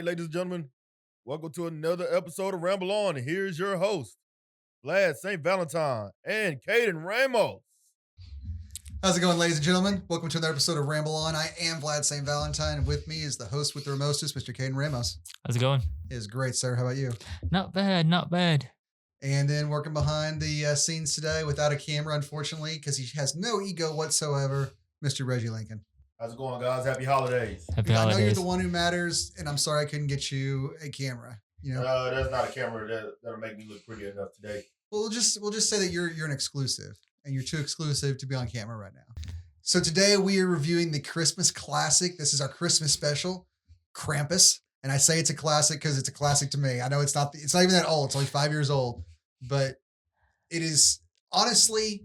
right, ladies and gentlemen, welcome to another episode of Ramble On. And here's your host, Vlad St. Valentine and Caden Ramos. How's it going, ladies and gentlemen? Welcome to another episode of Ramble On. I am Vlad St. Valentine, and with me is the host with the remostest, Mr. Caden Ramos. How's it going? It is great, sir. How about you? Not bad, not bad. And then working behind the scenes today without a camera, unfortunately, because he has no ego whatsoever, Mr. Reggie Lincoln. How's it going, guys? Happy holidays. Happy I holidays. know you're the one who matters, and I'm sorry I couldn't get you a camera. You know, There's not a camera that'll make me look pretty enough today. well, we'll just say that you're an exclusive, and you're too exclusive to be on camera right now. So today we are reviewing the Christmas classic. This is our Christmas special, Krampus. And I say it's a classic because it's a classic to me. I know it's not even that old. It's only 5 years old, but it is honestly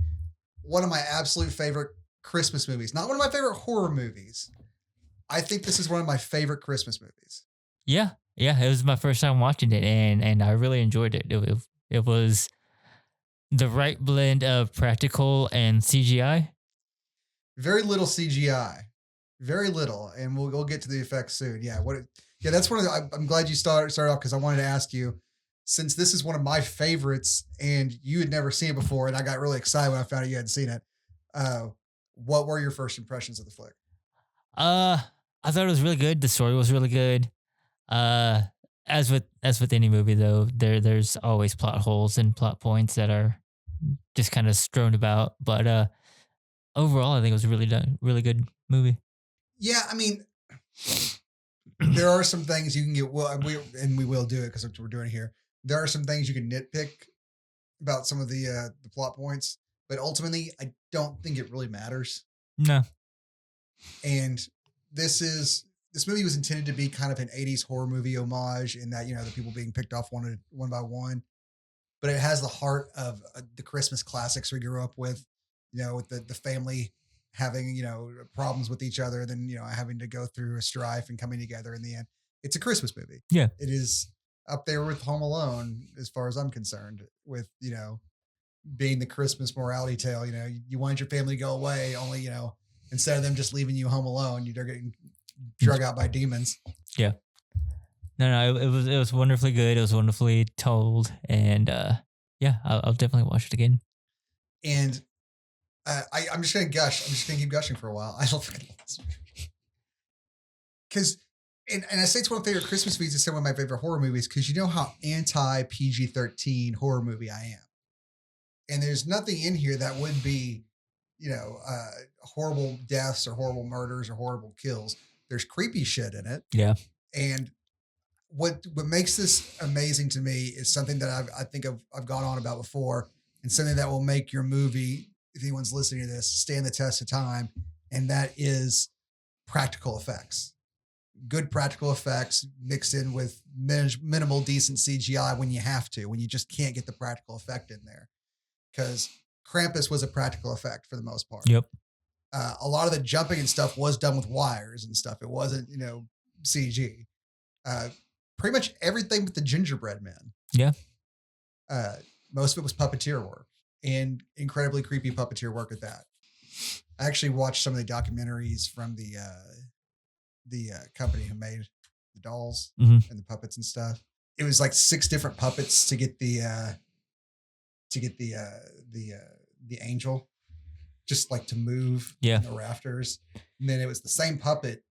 one of my absolute favorite Christmas movies. Not one of my favorite horror movies. I think this is one of my favorite Christmas movies. Yeah, it was my first time watching it, and I really enjoyed it. It was the right blend of practical and CGI. Very little CGI, very little, and we'll get to the effects soon. Yeah, that's one of the. I'm glad you started off because I wanted to ask you, since this is one of my favorites, and you had never seen it before, and I got really excited when I found out you hadn't seen it. What were your first impressions of the flick? I thought it was really good. The story was really good. As with any movie though, there's always plot holes and plot points that are just kind of strewn about. But overall, I think it was really good movie. Yeah, I mean, there are some things you can get. Well, we will do it because that's what we're doing here. There are some things you can nitpick about some of the plot points, but ultimately, I don't think it really matters. No. And this movie was intended to be kind of an 80s horror movie homage in that, the people being picked off one by one, but it has the heart of the Christmas classics we grew up with, with the family having, problems with each other, then, having to go through a strife and coming together in the end. It's a Christmas movie. Yeah. It is up there with Home Alone, as far as I'm concerned, with, being the Christmas morality tale. You want your family to go away, only, instead of them just leaving you home alone, they're getting drug out by demons. Yeah. No, it was wonderfully good. It was wonderfully told, and I'll definitely watch it again. And I'm just gonna gush. I'm just gonna keep gushing for a while. I don't think because, and I say it's one of my favorite Christmas movies. It's one of my favorite horror movies because you know how anti PG-13 horror movie I am, and there's nothing in here that would be, horrible deaths or horrible murders or horrible kills. There's creepy shit in it. Yeah. And what makes this amazing to me is something that I think I've gone on about before, and something that will make your movie, if anyone's listening to this, stand the test of time. And that is practical effects. Good practical effects mixed in with minimal decent CGI when you have to, when you just can't get the practical effect in there. Because Krampus was a practical effect for the most part. Yep. A lot of the jumping and stuff was done with wires and stuff. It wasn't, CG. Pretty much everything but the gingerbread men. Yeah. Most of it was puppeteer work, and incredibly creepy puppeteer work at that. I actually watched some of the documentaries from the company who made the dolls and the puppets and stuff. It was like 6 different puppets to get the angel, just like to move in the rafters. And then it was the same puppet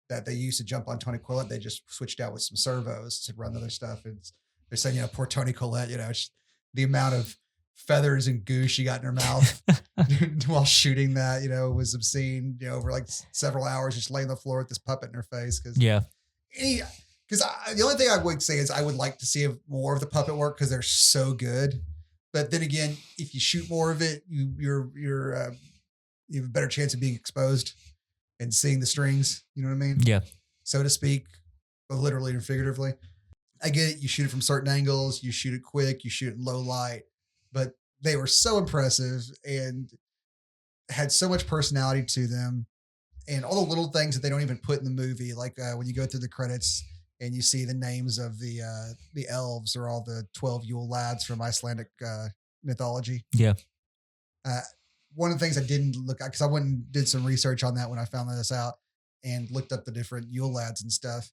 that they used to jump on Toni Collette. They just switched out with some servos to run other stuff. And they're saying, poor Toni Collette, the amount of feathers and goo she got in her mouth while shooting that, was obscene, over like several hours, just laying on the floor with this puppet in her face. Because the only thing I would say is I would like to see more of the puppet work because they're so good. But then again, if you shoot more of it, you have a better chance of being exposed and seeing the strings. You know what I mean? Yeah. So to speak, but literally and figuratively. I get it. You shoot it from certain angles. You shoot it quick. You shoot it in low light. But they were so impressive and had so much personality to them. And all the little things that they don't even put in the movie, like when you go through the credits and you see the names of the elves or all the 12 Yule lads from Icelandic mythology. Yeah. One of the things I didn't look at, because I went and did some research on that when I found this out and looked up the different Yule lads and stuff.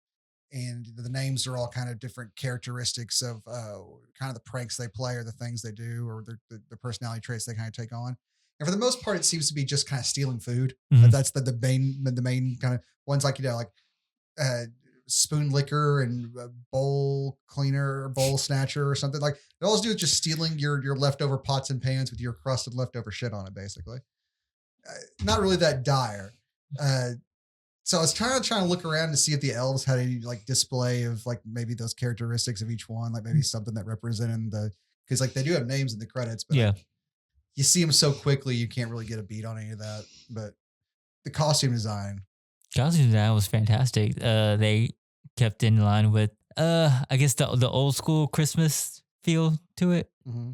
and the names are all kind of different characteristics of kind of the pranks they play or the things they do or the personality traits they kind of take on. And for the most part, it seems to be just kind of stealing food. Mhm. That's the main kind of ones, like, like spoon licker and bowl cleaner or bowl snatcher or something. Like, they always do is just stealing your leftover pots and pans with your crusted leftover shit on it, basically. Not really that dire. So I was trying to look around to see if the elves had any like display of like maybe those characteristics of each one, like maybe something that represented because like they do have names in the credits, but Yeah. you see them so quickly you can't really get a beat on any of that. But the costume design was fantastic. They kept in line with I guess the old school Christmas feel to it. mm-hmm.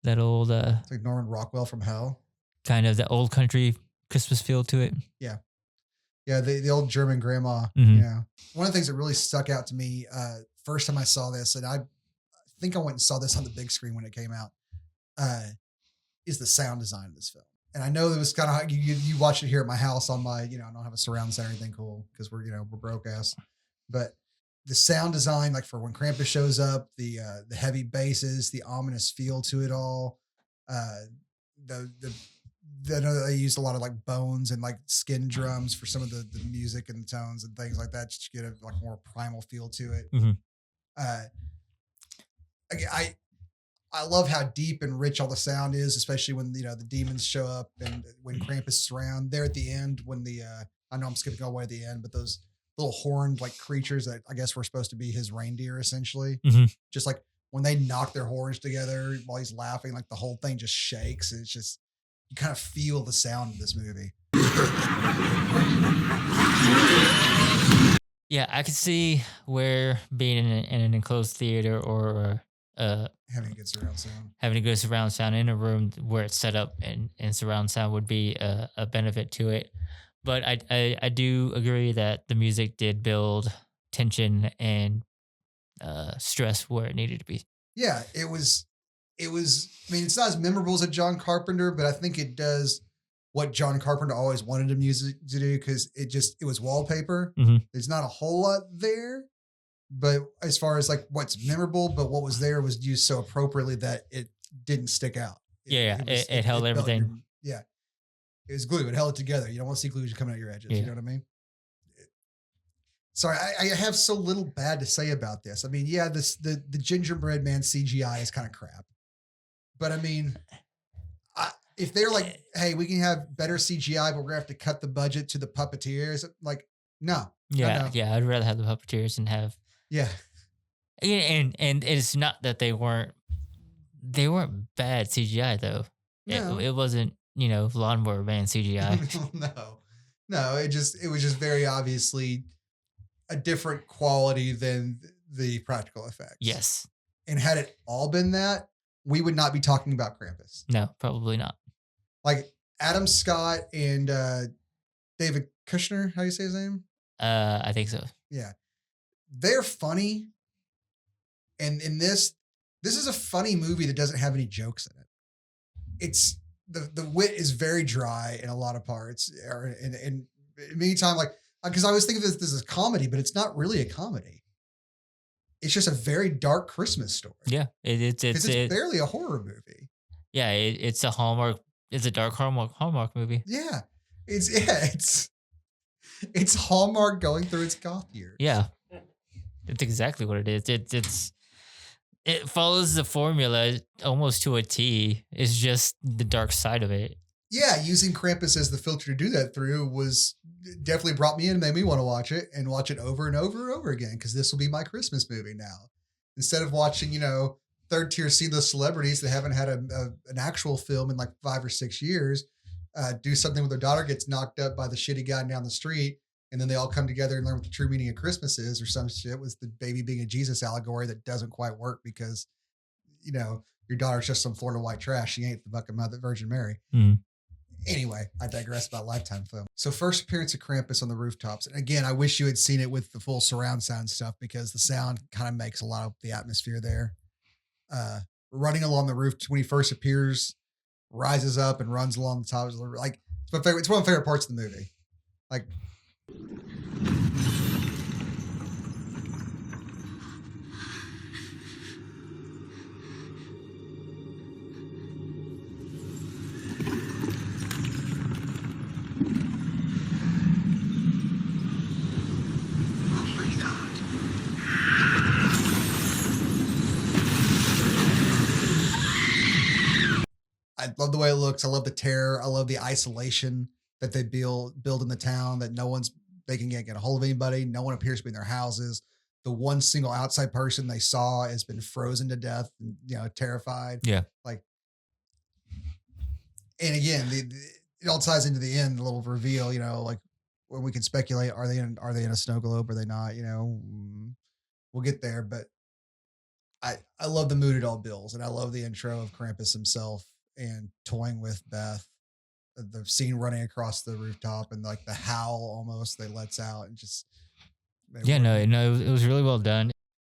That old It's like Norman Rockwell from Hell. Kind of the old country Christmas feel to it. Yeah, the old German grandma. Mhm. One of the things that really stuck out to me first time I saw this, and I think I went and saw this on the big screen when it came out, is the sound design of this film. And I know it was kind of you watch it here at my house on my, I don't have a surround sound or anything cool because we're broke ass, but the sound design, like for when Krampus shows up, the heavy basses, the ominous feel to it all, I know they used a lot of like bones and like skin drums for some of the music and the tones and things like that, just to get a like more primal feel to it. Mhm. I love how deep and rich all the sound is, especially when the demons show up and when Krampus is around. There at the end, when I know I'm skipping all the way to the end, but those little horned like creatures that I guess were supposed to be his reindeer, essentially, just like when they knock their horns together while he's laughing, like the whole thing just shakes. It's just, you kind of feel the sound of this movie. Yeah, I could see where being in an enclosed theater or having a good surround sound. Having a good surround sound in a room where it's set up and surround sound would be a benefit to it. But I do agree that the music did build tension and stress where it needed to be. Yeah, it was. I mean, it's not as memorable as a John Carpenter, but I think it does what John Carpenter always wanted the music to do, because it was wallpaper. Mhm. There's not a whole lot there, but as far as like what's memorable, but what was there was used so appropriately that it didn't stick out. It held everything. Yeah. It was glue. It held it together. You don't want to see glue coming out your edges. Yeah. You know what I mean? Sorry, I have so little bad to say about this. I mean, yeah, the gingerbread man CGI is kind of crap. But I mean, if they're like, hey, we can have better CGI, but we're going to have to cut the budget to the puppeteers, like, no. Yeah, I'd rather have the puppeteers and have. Yeah. And it's not that they weren't bad CGI though. No. It wasn't, Lawnmower Man CGI. No, it was just very obviously a different quality than the practical effects. Yes. And had it all been that, we would not be talking about Krampus. No, probably not. Like Adam Scott and David Kushner, how do you say his name? I think so. Yeah. They're funny. And in this is a funny movie that doesn't have any jokes in it. It's the wit is very dry in a lot of parts. And many times, like, because I was thinking this is a comedy, but it's not really a comedy. It's just a very dark Christmas story. Yeah, it's barely a horror movie. Yeah, it's a Hallmark. It's a dark Hallmark movie. Yeah, it's Hallmark going through its goth years. Yeah, it's exactly what it is. It follows the formula almost to a T. It's just the dark side of it. Yeah, using Krampus as the filter to do that through was definitely brought me in and made me want to watch it and watch it over and over and over again, because this will be my Christmas movie now. Instead of watching, third tier C-list celebrities that haven't had an actual film in like 5 or 6 years, do something where their daughter gets knocked up by the shitty guy down the street, and then they all come together and learn what the true meaning of Christmas is, or some shit was the baby being a Jesus allegory that doesn't quite work because, your daughter's just some Florida white trash. She ain't the fucking Mother Virgin Mary. Mm. Anyway, I digress about Lifetime film. So first appearance of Krampus on the rooftops. And again, I wish you had seen it with the full surround sound stuff, because the sound kind of makes a lot of the atmosphere there. Running along the roof when he first appears, rises up and runs along the top. Like, it's one of my favorite parts of the movie. Like, Love the way it looks. I love the terror. I love the isolation that they build in the town, that they can get a hold of anybody. No one appears to be in their houses. The one single outside person they saw has been frozen to death, and, terrified. Yeah. Like, and again, it all ties into the end, the little reveal, like when we can speculate, are they in a snow globe? Are they not? We'll get there, but I love the mood it all builds, and I love the intro of Krampus himself and toying with Beth. The scene running across the rooftop and like the howl almost they lets out and just it was really well done.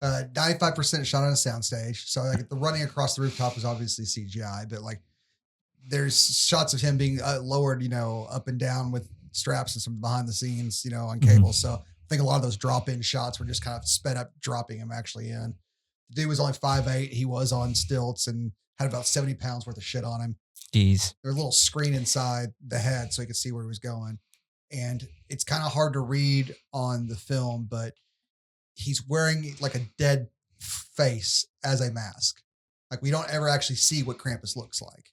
95% shot on a soundstage, so like the running across the rooftop is obviously CGI, but like there's shots of him being lowered, up and down with straps and some behind the scenes, on cables. So I think a lot of those drop-in shots were just kind of sped up, dropping him actually in. The dude was only 5'8". He was on stilts and had about 70 pounds worth of shit on him. Jeez. There's a little screen inside the head so you could see where he was going. And it's kind of hard to read on the film, but he's wearing like a dead face as a mask. Like we don't ever actually see what Krampus looks like.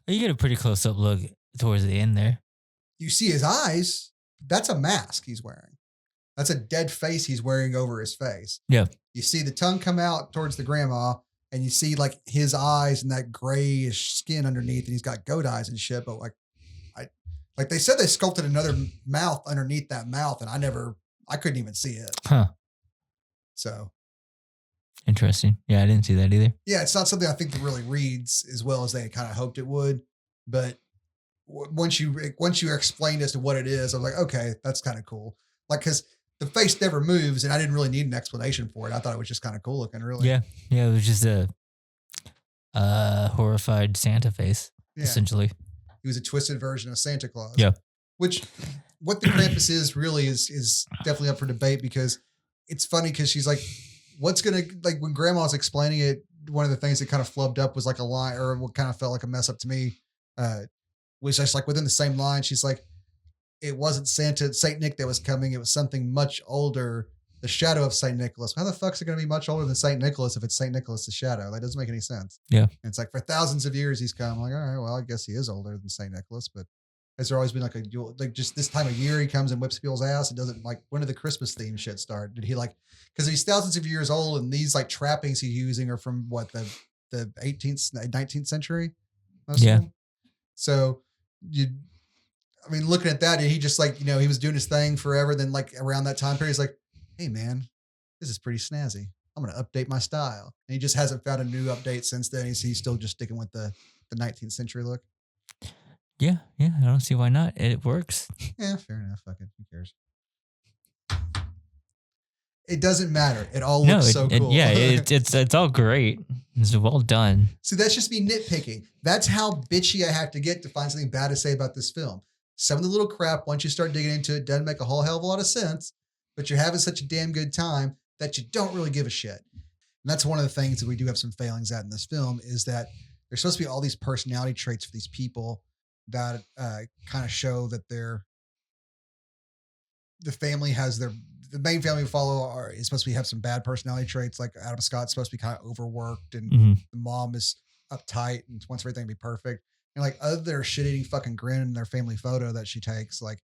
You get a pretty close-up look towards the end there. You see his eyes. That's a mask he's wearing. That's a dead face he's wearing over his face. Yeah. You see the tongue come out towards the grandma, and you see like his eyes and that grayish skin underneath, and he's got goat eyes and shit. But like they said, they sculpted another mouth underneath that mouth, and I couldn't even see it. Huh. So interesting. Yeah, I didn't see that either. Yeah, it's not something I think that really reads as well as they kind of hoped it would. But once you explained as to what it is, I'm like, okay, that's kind of cool. Like, because the face never moves, and I didn't really need an explanation for it. I thought it was just kind of cool looking, really. Yeah, it was just a horrified Santa face, essentially. He was a twisted version of Santa Claus. Yeah. Which, what the Krampus is really is definitely up for debate, because it's funny because she's like, what's going to, like when Grandma's explaining it, one of the things that kind of flubbed up was like a line, or what kind of felt like a mess up to me, was just like within the same line. She's like, it wasn't Saint Nick that was coming. It was something much older, the shadow of Saint Nicholas. How the fuck's it going to be much older than Saint Nicholas if it's Saint Nicholas the shadow? That doesn't make any sense. Yeah. And it's like for thousands of years he's come. I'm like, all right, well, I guess he is older than Saint Nicholas, but has there always been like just this time of year he comes and whips people's ass? It doesn't, like, when did the Christmas theme shit start? Did he like, because he's thousands of years old, and these like trappings he's using are from what, the 18th, 19th century? Yeah. So looking at that, and he just like, he was doing his thing forever. Then like around that time period, he's like, hey man, this is pretty snazzy. I'm going to update my style. And he just hasn't found a new update since then. He's still just sticking with the 19th century look. Yeah. I don't see why not. It works. Yeah, fair enough. Fuck it. Who cares? It doesn't matter. It all looks so cool. It's all great. It's well done. See, that's just me nitpicking. That's how bitchy I have to get to find something bad to say about this film. Some of the little crap, once you start digging into it, doesn't make a whole hell of a lot of sense, but you're having such a damn good time that you don't really give a shit. And that's one of the things that we do have some failings at in this film, is that there's supposed to be all these personality traits for these people that kind of show that the family has the main family we follow is supposed to have some bad personality traits. Like Adam Scott's supposed to be kind of overworked, and the mom is uptight and wants everything to be perfect. And like, other than their shit-eating fucking grin in their family photo that she takes, like,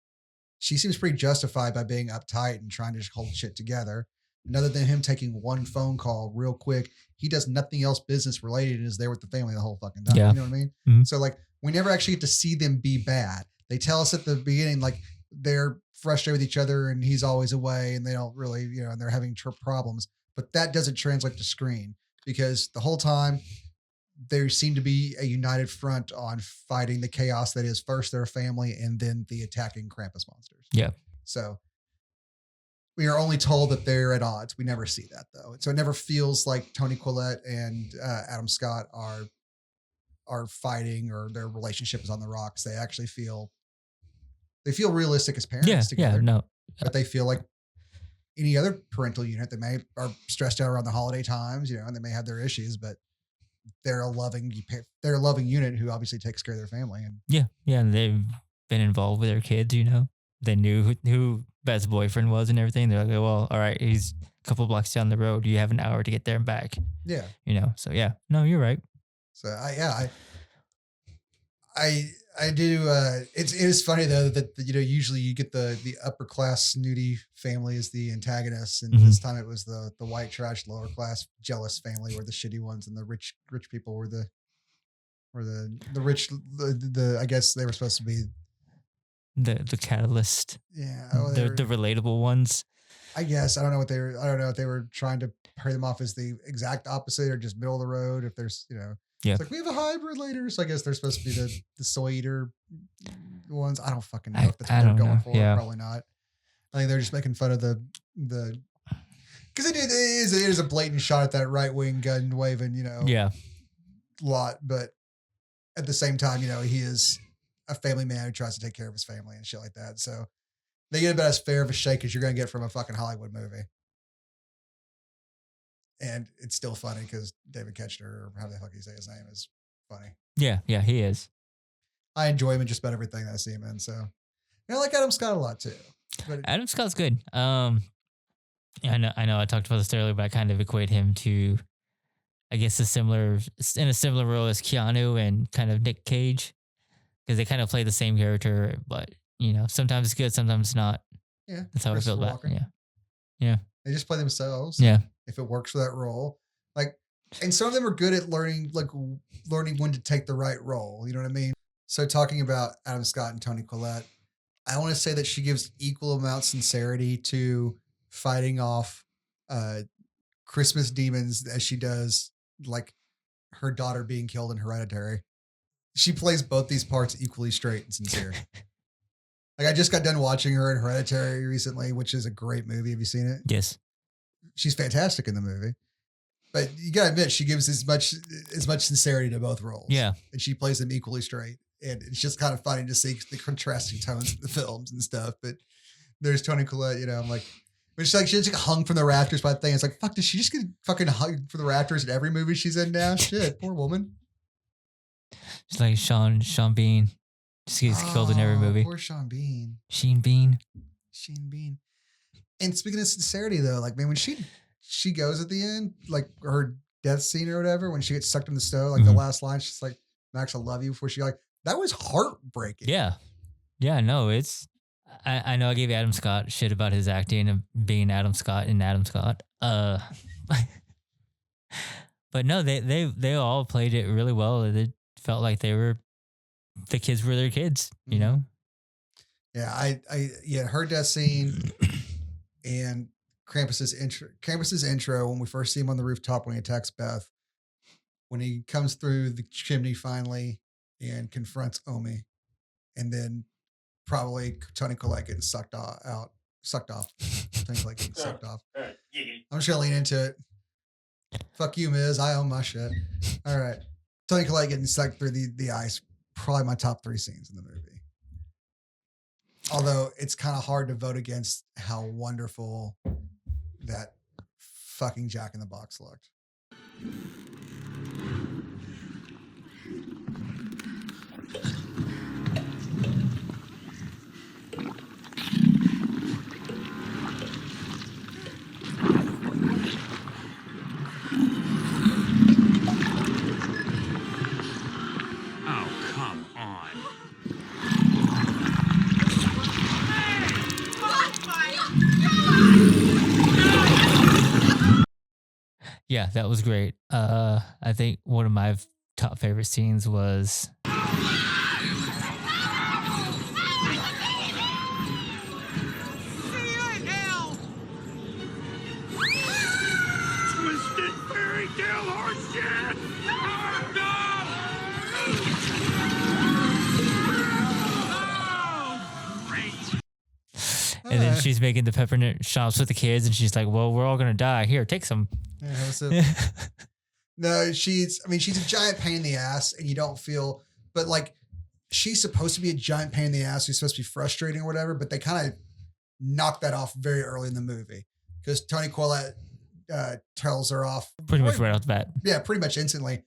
she seems pretty justified by being uptight and trying to just hold shit together. And other than him taking one phone call real quick, he does nothing else business related and is there with the family the whole fucking time. Yeah. You know what I mean? Mm-hmm. So like, we never actually get to see them be bad. They tell us at the beginning, like, they're frustrated with each other and he's always away and they don't really, and they're having problems, but that doesn't translate to screen, because the whole time there seemed to be a united front on fighting the chaos that is first their family and then the attacking Krampus monsters. Yeah. So we are only told that they're at odds. We never see that though. So it never feels like Toni Collette and Adam Scott are fighting or their relationship is on the rocks. They actually feel realistic as parents together. Yeah, no. But they feel like any other parental unit that are stressed out around the holiday times, and they may have their issues, but they're a loving unit who obviously takes care of their family. And and they've been involved with their kids. They knew who Beth's boyfriend was and everything. They're like, well, all right, he's a couple blocks down the road. You have an hour to get there and back. Yeah. So yeah, no, you're right. So I do. It is funny though that usually you get the upper class snooty family as the antagonists, and this time it was the white trash lower class jealous family were the shitty ones, and the rich people were the rich. I guess they were supposed to be the catalyst. Yeah, the relatable ones. I guess I don't know what they were. I don't know if they were trying to pair them off as the exact opposite or just middle of the road. If there's Yeah. It's like we have a hybrid later, so I guess they're supposed to be the soy eater ones. I don't fucking know if that's what they're going for. Yeah. Probably not. I think they're just making fun of the because it is a blatant shot at that right wing gun waving lot, but at the same time, he is a family man who tries to take care of his family and shit like that. So they get about as fair of a shake as you're gonna get from a fucking Hollywood movie. And it's still funny because David Koechner, or how the fuck you say his name, is funny. Yeah, he is. I enjoy him in just about everything that I see him in. So, and I like Adam Scott a lot too. But Adam Scott's good. I know. I talked about this earlier, but I kind of equate him to, I guess, in a similar role as Keanu and kind of Nick Cage, because they kind of play the same character, but sometimes it's good, sometimes not. Yeah, that's how I feel about it. Yeah. They just play themselves. Yeah. If it works for that role, and some of them are good at learning when to take the right role. You know what I mean? So talking about Adam Scott and Toni Collette, I want to say that she gives equal amount of sincerity to fighting off Christmas demons as she does like her daughter being killed in Hereditary. She plays both these parts equally straight and sincere. I just got done watching her in Hereditary recently, which is a great movie. Have you seen it? Yes. She's fantastic in the movie, but you gotta admit she gives as much sincerity to both roles. Yeah, and she plays them equally straight, and it's just kind of funny to see the contrasting tones of the films and stuff. But there's Toni Collette, I'm like, but she just got hung from the rafters by the thing. It's like, fuck, does she just get fucking hung from the rafters in every movie she's in now? Shit, poor woman. She's like Sean Bean. Just gets killed in every movie. Poor Sean Bean. Sheen Bean. And speaking of sincerity, though, when she goes at the end, her death scene or whatever, when she gets sucked in the stove, the last line, she's like, "Max, I love you." Before she that was heartbreaking. Yeah. No, I know I gave Adam Scott shit about his acting and being Adam Scott in Adam Scott. But no, they all played it really well. It felt like the kids were their kids, Yeah, her death scene and Krampus's intro when we first see him on the rooftop when he attacks Beth, when he comes through the chimney finally and confronts Omi, and then probably Toni Collette getting sucked off. Toni Collette getting sucked off. I'm just gonna lean into it. Fuck you, Miz. I own my shit. All right, Toni Collette getting sucked through the ice. Probably my top 3 scenes in the movie. Although it's kind of hard to vote against how wonderful that fucking Jack in the Box looked. Yeah, that was great. I think one of my top favorite scenes was Twisted fairy tale horse shit! and then she's making the peppermint shops with the kids, and she's like, "Well, we're all gonna die. Here, take some." Yeah, no, she's a giant pain in the ass, and you don't feel, but she's supposed to be a giant pain in the ass who's supposed to be frustrating or whatever, but they kind of knock that off very early in the movie because Toni Collette tells her off pretty much right off the bat. Yeah, pretty much instantly,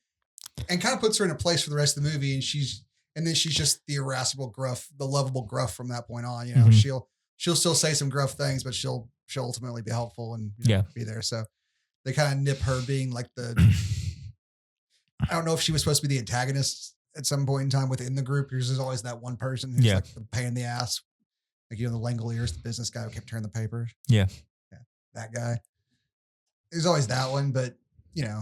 and kind of puts her in a place for the rest of the movie, and then she's just the irascible gruff, the lovable gruff from that point on. She'll still say some gruff things, but she'll ultimately be helpful and be there. So they kind of nip her being I don't know if she was supposed to be the antagonist at some point in time within the group, there's always that one person who's like the pain in the ass. Like, the Langoliers, the business guy who kept turning the papers. Yeah. That guy. There's always that one, but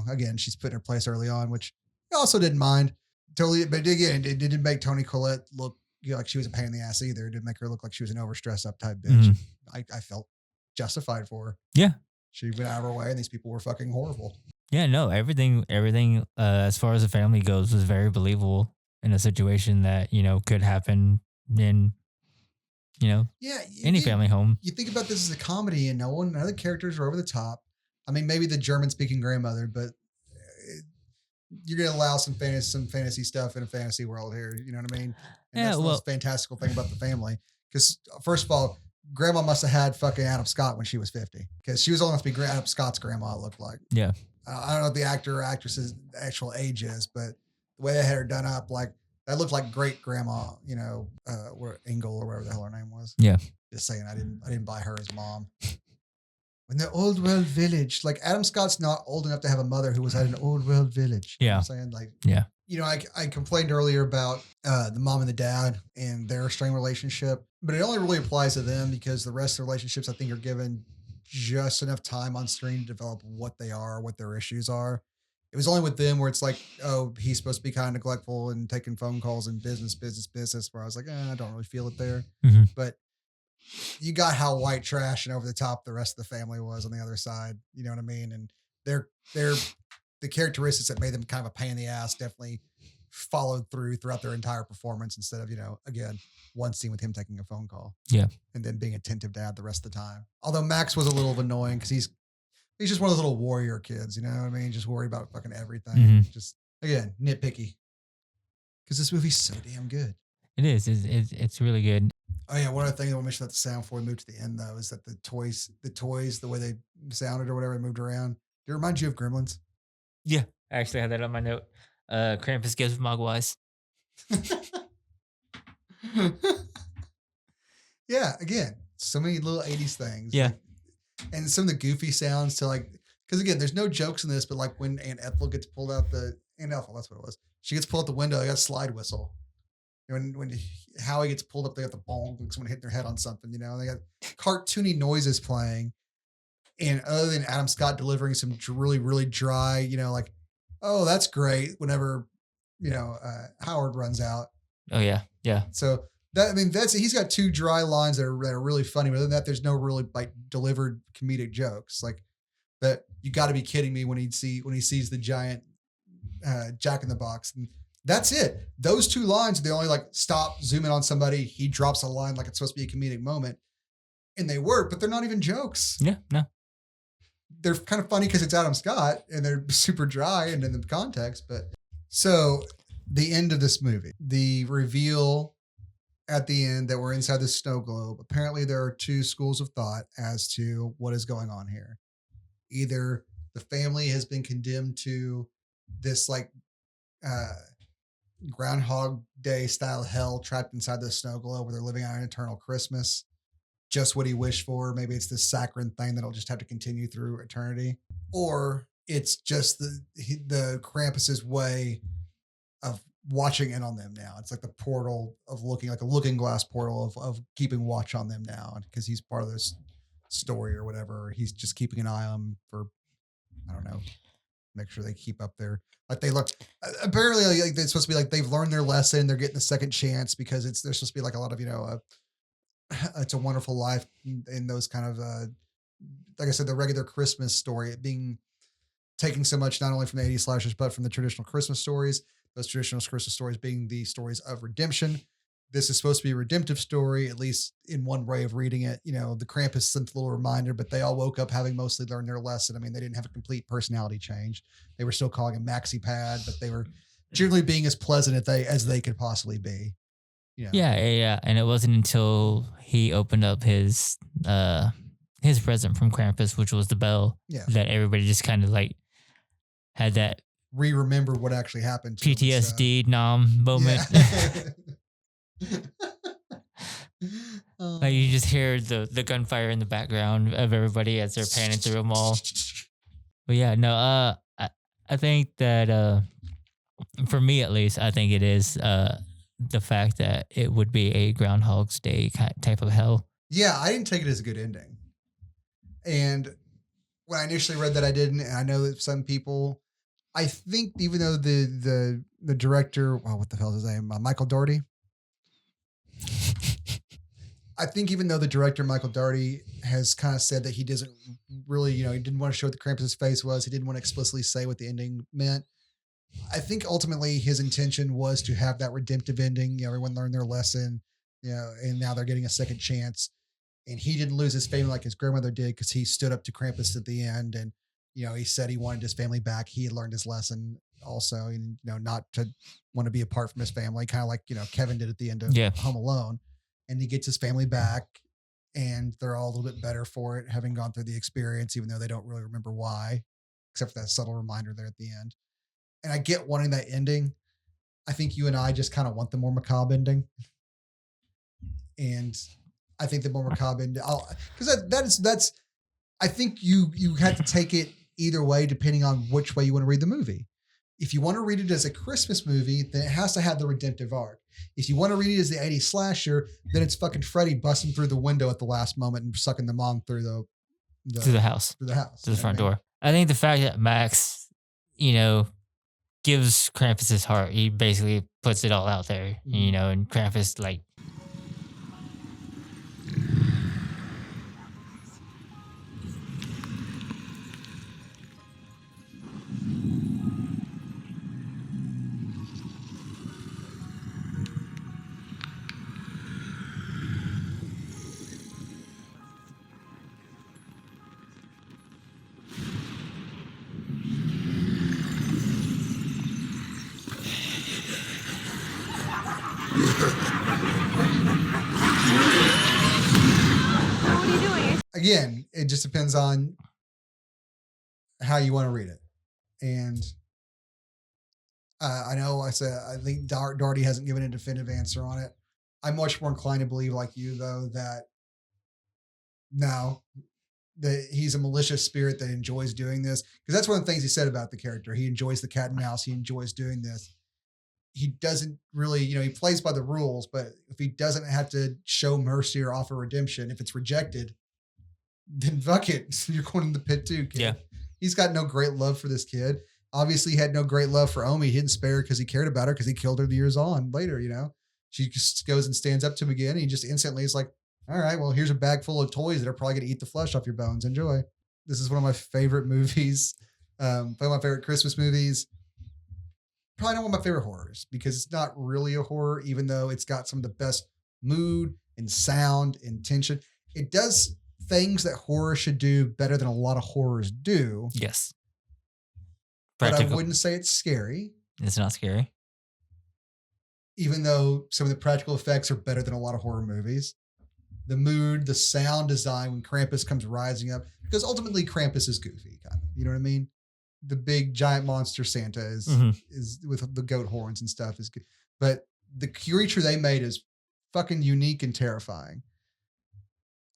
again, she's put in her place early on, which I also didn't mind. Totally, but again, it didn't make Toni Collette look like she was a pain in the ass either. It didn't make her look like she was an overstressed up type bitch. I felt justified for her. Yeah. She went out of her way, and these people were fucking horrible. Yeah, no, everything, as far as the family goes, was very believable in a situation that, could happen in, any family home. You think about this as a comedy, and none of the characters are over the top. I mean, maybe the German-speaking grandmother, but you're going to allow some fantasy stuff in a fantasy world here. You know what I mean? And that's the most fantastical thing about the family. Because first of all, grandma must have had fucking Adam Scott when she was 50. Because she was old enough to be Adam Scott's grandma, it looked like. Yeah. I don't know what the actor or actress's actual age is, but the way they had her done up, like, that looked like great grandma, Engel or whatever the hell her name was. Yeah. Just saying, I didn't buy her as mom. In the old world village, like, Adam Scott's not old enough to have a mother who was at an old world village. You know what I'm saying? Like, yeah. I complained earlier about the mom and the dad and their strained relationship, but it only really applies to them because the rest of the relationships, I think, are given just enough time on screen to develop what they are, what their issues are. It was only with them where it's like, oh, he's supposed to be kind of neglectful and taking phone calls and business, where I was like, I don't really feel it there. Mm-hmm. But you got how white trash and over the top the rest of the family was on the other side. You know what I mean? And they're the characteristics that made them kind of a pain in the ass definitely followed throughout their entire performance instead of, again, one scene with him taking a phone call. Yeah. And then being attentive to Dad the rest of the time. Although Max was a little annoying because he's just one of those little warrior kids, you know what I mean? Just worried about fucking everything. Mm-hmm. Just, again, nitpicky. Because this movie's so damn good. It is. It's really good. Oh yeah, one other thing I want to mention about the sound before we move to the end though is that the toys, the way they sounded or whatever, they moved around. Did it remind you of Gremlins? Yeah, I actually had that on my note. Krampus gives Mogwais. Yeah, again, so many little 80s things. Yeah. Like, and some of the goofy sounds to like, because again, there's no jokes in this, but like when Aunt Ethel gets pulled out Aunt Ethel, that's what it was. She gets pulled out the window, they got a slide whistle. When Howie gets pulled up, they got the bong, like someone hitting their head on something, they got cartoony noises playing. And other than Adam Scott delivering some really, really dry, like, oh, that's great. Whenever, Howard runs out. Oh yeah. Yeah. So he's got two dry lines that are really funny. But other than that, there's no really like delivered comedic jokes like that. You got to be kidding me when he sees the giant Jack in the Box. And that's it. Those two lines, they only like stop, zoom in on somebody. He drops a line like it's supposed to be a comedic moment, and they work, but they're not even jokes. Yeah, no. They're kind of funny because it's Adam Scott and they're super dry and in the context. But so the end of this movie, the reveal at the end that we're inside the snow globe. Apparently, there are two schools of thought as to what is going on here. Either the family has been condemned to this like Groundhog Day style hell trapped inside the snow globe where they're living out an eternal Christmas. Just what he wished for. Maybe it's this saccharine thing that'll just have to continue through eternity. Or it's just the Krampus's way of watching in on them now. It's like the portal of looking like a looking glass portal of keeping watch on them now because he's part of this story or whatever. He's just keeping an eye on them for, I don't know, make sure they keep up their, like they look, apparently like they're supposed to be like, they've learned their lesson. They're getting a second chance because they're supposed to be like a lot of, It's a Wonderful Life in those kind of, like I said, the regular Christmas story, it being taking so much, not only from the 80s slashers, but from the traditional Christmas stories, those traditional Christmas stories being the stories of redemption. This is supposed to be a redemptive story, at least in one way of reading it. The Krampus sent a little reminder, but they all woke up having mostly learned their lesson. I mean, they didn't have a complete personality change. They were still calling him Maxi Pad, but they were generally being as pleasant as they could possibly be. Yeah. And it wasn't until he opened up his present from Krampus, which was the bell, that everybody just kind of like had that remember what actually happened to PTSD nom moment. Like you just hear the gunfire in the background of everybody as they're panning through them all. But yeah, no, I think that For me, at least, I think it is the fact that it would be a Groundhog's Day type of hell. Yeah, I didn't take it as a good ending. And when I initially read that, I didn't. And I know that some people, I think, even though the director, what the hell is his name? Michael Dougherty. I think even though the director, Michael Dougherty, has kind of said that he doesn't really, he didn't want to show what the Krampus's face was. He didn't want to explicitly say what the ending meant. I think ultimately his intention was to have that redemptive ending. Everyone learned their lesson, and now they're getting a second chance. And he didn't lose his family like his grandmother did because he stood up to Krampus at the end. And, he said he wanted his family back. He had learned his lesson also, and, not to want to be apart from his family, kind of like, Kevin did at the end of Home Alone. And he gets his family back, and they're all a little bit better for it, having gone through the experience, even though they don't really remember why, except for that subtle reminder there at the end. And I get wanting that ending. I think you and I just kind of want the more macabre ending. And I think the more macabre ending, because I think you have to take it either way, depending on which way you want to read the movie. If you want to read it as a Christmas movie, then it has to have the redemptive arc. If you want to read it as the 80s slasher, then it's fucking Freddy busting through the window at the last moment and sucking the mom through the house. Through the house. To the front door. I think the fact that Max, gives Krampus his heart, he basically puts it all out there, and Krampus, like, again, it just depends on how you want to read it. And I know I think Dougherty hasn't given a definitive answer on it. I'm much more inclined to believe, like you, though, that he's a malicious spirit that enjoys doing this. Because that's one of the things he said about the character. He enjoys the cat and mouse. He enjoys doing this. He doesn't really, he plays by the rules, but if he doesn't have to show mercy or offer redemption, if it's rejected, then fuck it. You're going in the pit too, kid. Yeah. He's got no great love for this kid. Obviously, he had no great love for Omi. He didn't spare her because he cared about her because he killed her the years on later, She just goes and stands up to him again. And he just instantly is like, all right, well, here's a bag full of toys that are probably going to eat the flesh off your bones. Enjoy. This is one of my favorite movies. One of my favorite Christmas movies. Probably not one of my favorite horrors because it's not really a horror, even though it's got some of the best mood and sound and tension. It does things that horror should do better than a lot of horrors do. Yes. Practical. But I wouldn't say it's scary. It's not scary. Even though some of the practical effects are better than a lot of horror movies. The mood, the sound design when Krampus comes rising up, because ultimately Krampus is goofy, kind of. You know what I mean? The big giant monster Santa is with the goat horns and stuff is good. But the creature they made is fucking unique and terrifying.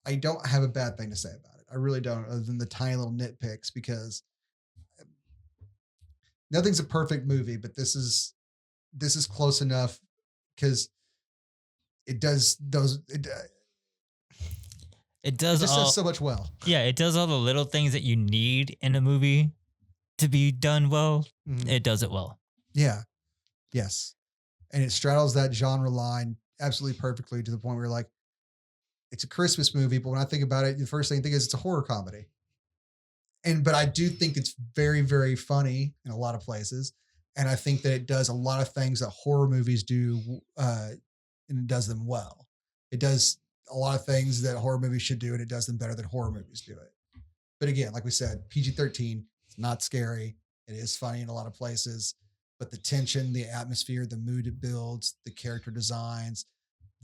I don't have a bad thing to say about it. I really don't, other than the tiny little nitpicks, because nothing's a perfect movie, but this is close enough because it does those. It does so much well. Yeah, it does all the little things that you need in a movie to be done well. Mm-hmm. It does it well. Yeah. Yes. And it straddles that genre line absolutely perfectly to the point where you're like, it's a Christmas movie, but when I think about it, the first thing I think is it's a horror comedy. But I do think it's very, very funny in a lot of places. And I think that it does a lot of things that horror movies do, and it does them well. It does a lot of things that horror movies should do, and it does them better than horror movies do it. But again, like we said, PG-13, it's not scary. It is funny in a lot of places, but the tension, the atmosphere, the mood it builds, the character designs,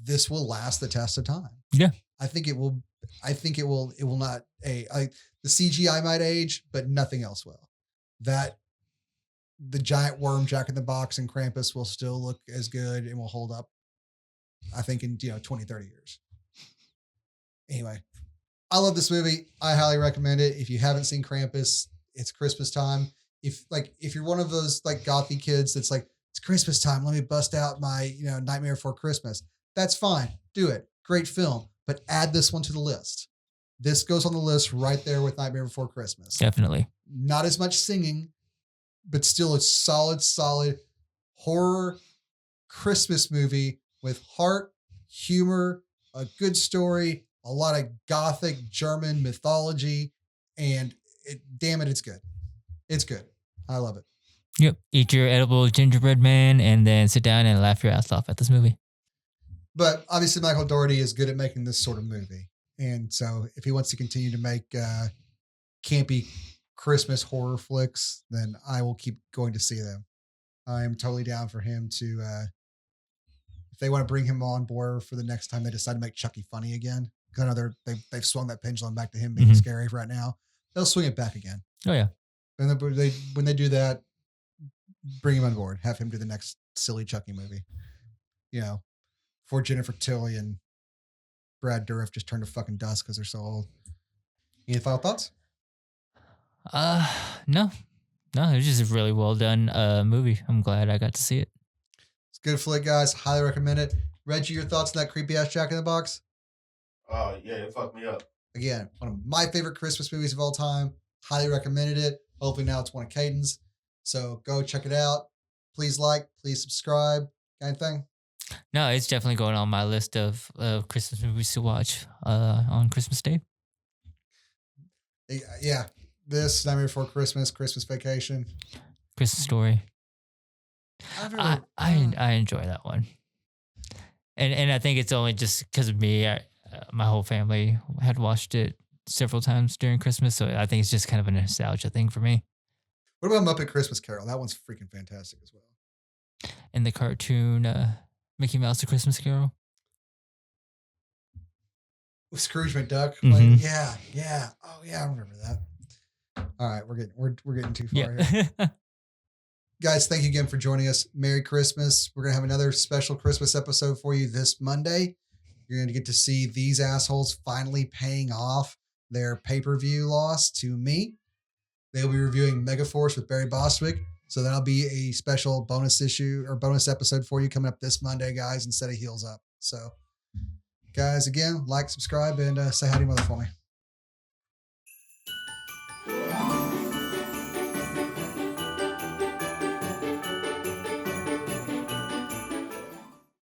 this will last the test of time. Yeah. I think it will not the CGI might age, but nothing else will. That the giant worm Jack in the Box and Krampus will still look as good and will hold up, I think, in 20, 30 years. Anyway, I love this movie. I highly recommend it. If you haven't seen Krampus, it's Christmas time. if you're one of those like gothy kids that's like, it's Christmas time, let me bust out my, Nightmare Before Christmas. That's fine. Do it. Great film. But add this one to the list. This goes on the list right there with Nightmare Before Christmas. Definitely. Not as much singing, but still a solid horror Christmas movie with heart, humor, a good story, a lot of gothic German mythology, and it's good. It's good. I love it. Yep. Eat your edible gingerbread man and then sit down and laugh your ass off at this movie. But obviously Michael Dougherty is good at making this sort of movie. And so if he wants to continue to make campy Christmas horror flicks, then I will keep going to see them. I am totally down for him to, if they want to bring him on board for the next time they decide to make Chucky funny again, because I know they've swung that pendulum back to him being scary right now. They'll swing it back again. Oh, yeah. And then when they do that, bring him on board. Have him do the next silly Chucky movie. Before Jennifer Tilly and Brad Dourif just turned to fucking dust because they're so old. Any final thoughts? No. It was just a really well done movie. I'm glad I got to see it. It's a good flick, guys. Highly recommend it. Reggie, your thoughts on that creepy ass Jack in the Box? Oh, yeah, it fucked me up. Again, one of my favorite Christmas movies of all time. Highly recommended it. Hopefully now it's one of Caden's. So go check it out. Please please subscribe. Got anything? No, it's definitely going on my list of Christmas movies to watch on Christmas Day. Yeah. This, Nightmare Before Christmas, Christmas Vacation. Christmas Story. I enjoy that one. And I think it's only just because of me. My whole family had watched it several times during Christmas, so I think it's just kind of a nostalgia thing for me. What about Muppet Christmas Carol? That one's freaking fantastic as well. And the cartoon Mickey Mouse: A Christmas Carol with Scrooge McDuck. Mm-hmm. Like, yeah. Oh yeah, I remember that. All right, we're getting too far here. Guys, thank you again for joining us. Merry Christmas. We're gonna have another special Christmas episode for you this Monday. You're gonna get to see these assholes finally paying off their pay-per-view loss to me. They'll be reviewing Megaforce with Barry Bostwick. So that'll be a special bonus issue or bonus episode for you coming up this Monday, guys, instead of Heels Up. So, guys, again, like, subscribe, and say hi to your mother for me.